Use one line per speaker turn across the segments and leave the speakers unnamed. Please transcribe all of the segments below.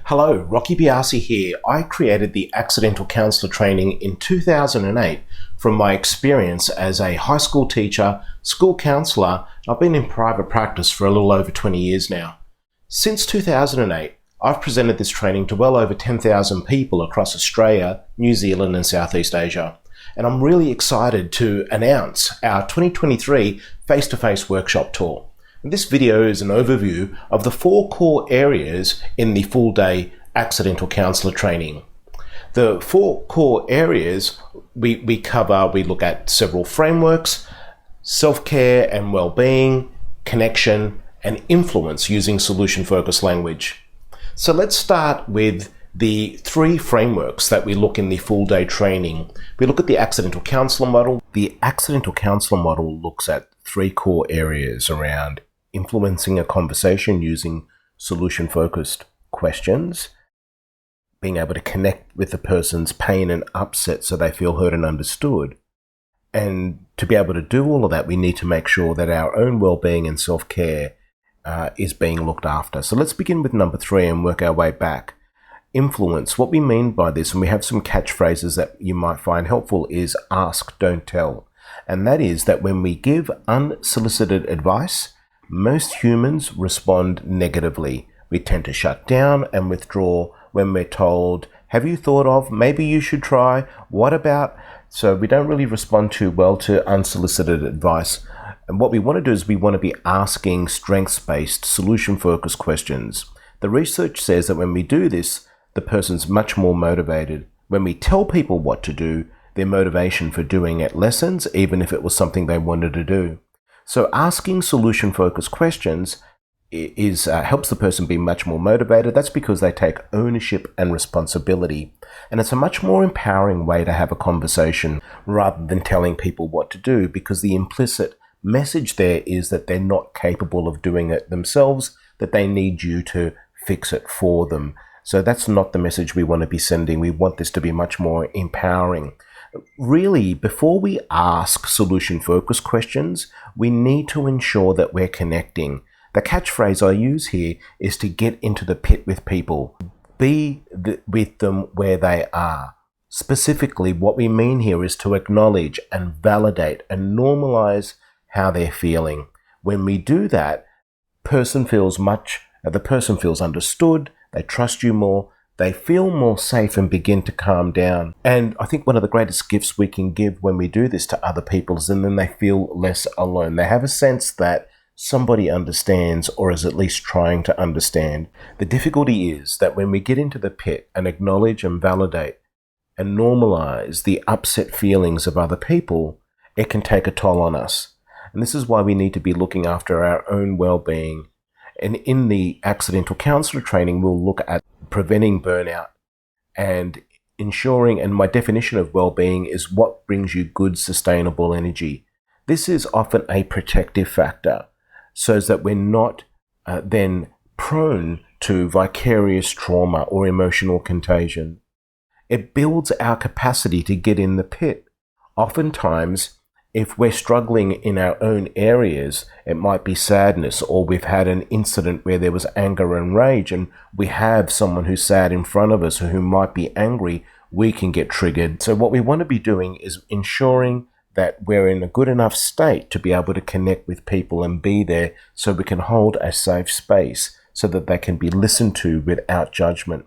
Hello, Rocky Biasi here. I created the Accidental Counselor training in 2008 from my experience as a high school teacher, school counsellor. I've been in private practice for a little over 20 years now. Since 2008, I've presented this training to well over 10,000 people across Australia, New Zealand and Southeast Asia. And I'm really excited to announce our 2023 face-to-face workshop tour. This video is an overview of the 4 core areas in the full-day Accidental Counselor training. The 4 core areas we cover, we look at several frameworks: self-care and well-being, connection, and influence using solution-focused language. So let's start with the 3 frameworks that we look in the full-day training. We look at the Accidental Counselor model. The Accidental Counselor model looks at 3 core areas around influencing a conversation using solution-focused questions, being able to connect with the person's pain and upset so they feel heard and understood. And to be able to do all of that, we need to make sure that our own well-being and self-care is being looked after. So let's begin with number 3 and work our way back. Influence. What we mean by this, and we have some catchphrases that you might find helpful, is ask, don't tell. And that is that when we give unsolicited advice, most humans respond negatively. We tend to shut down and withdraw when we're told, have you thought of, maybe you should try, what about? So we don't really respond too well to unsolicited advice. And what we want to do is we want to be asking strengths-based, solution-focused questions. The research says that when we do this, the person's much more motivated. When we tell people what to do, their motivation for doing it lessens, even if it was something they wanted to do. So asking solution-focused questions helps the person be much more motivated. That's because they take ownership and responsibility. And it's a much more empowering way to have a conversation rather than telling people what to do, because the implicit message there is that they're not capable of doing it themselves, that they need you to fix it for them. So that's not the message we want to be sending. We want this to be much more empowering. Really, before we ask solution-focused questions, we need to ensure that we're connecting. The catchphrase I use here is to get into the pit with people. Be with them where they are. Specifically, what we mean here is to acknowledge and validate and normalize how they're feeling. When we do that, the person feels understood, they trust you more, they feel more safe and begin to calm down. And I think one of the greatest gifts we can give when we do this to other people is then they feel less alone. They have a sense that somebody understands, or is at least trying to understand. The difficulty is that when we get into the pit and acknowledge and validate and normalize the upset feelings of other people, it can take a toll on us. And this is why we need to be looking after our own well-being. And in the Accidental Counselor training, we'll look at preventing burnout and ensuring, and my definition of well-being is what brings you good, sustainable energy. This is often a protective factor so that we're not then prone to vicarious trauma or emotional contagion. It builds our capacity to get in the pit. Oftentimes, if we're struggling in our own areas, it might be sadness, or we've had an incident where there was anger and rage, and we have someone who's sad in front of us who might be angry, we can get triggered. So what we want to be doing is ensuring that we're in a good enough state to be able to connect with people and be there so we can hold a safe space so that they can be listened to without judgment.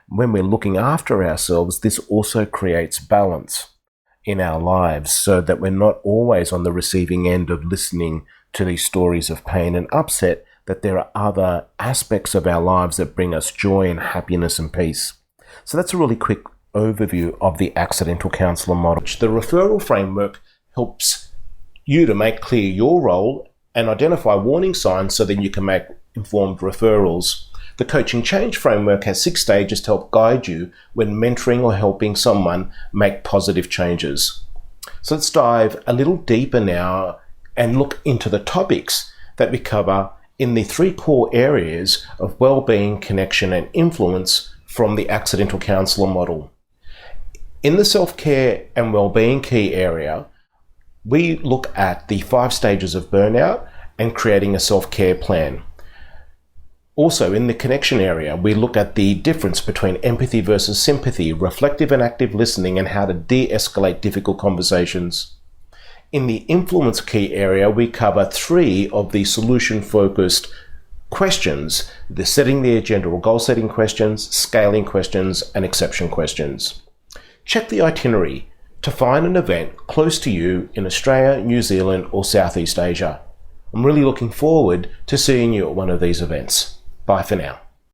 When we're looking after ourselves, this also creates balance in our lives so that we're not always on the receiving end of listening to these stories of pain and upset, that there are other aspects of our lives that bring us joy and happiness and peace. So that's a really quick overview of the Accidental Counselor model. The referral framework helps you to make clear your role and identify warning signs so that you can make informed referrals. The Coaching Change framework has 6 stages to help guide you when mentoring or helping someone make positive changes. So let's dive a little deeper now and look into the topics that we cover in the 3 core areas of well-being, connection, and influence from the Accidental Counselor model. In the self-care and well-being key area, we look at the 5 stages of burnout and creating a self-care plan. Also, in the connection area, we look at the difference between empathy versus sympathy, reflective and active listening, and how to de-escalate difficult conversations. In the influence key area, we cover 3 of the solution-focused questions: the setting the agenda or goal-setting questions, scaling questions, and exception questions. Check the itinerary to find an event close to you in Australia, New Zealand, or Southeast Asia. I'm really looking forward to seeing you at one of these events. Bye for now.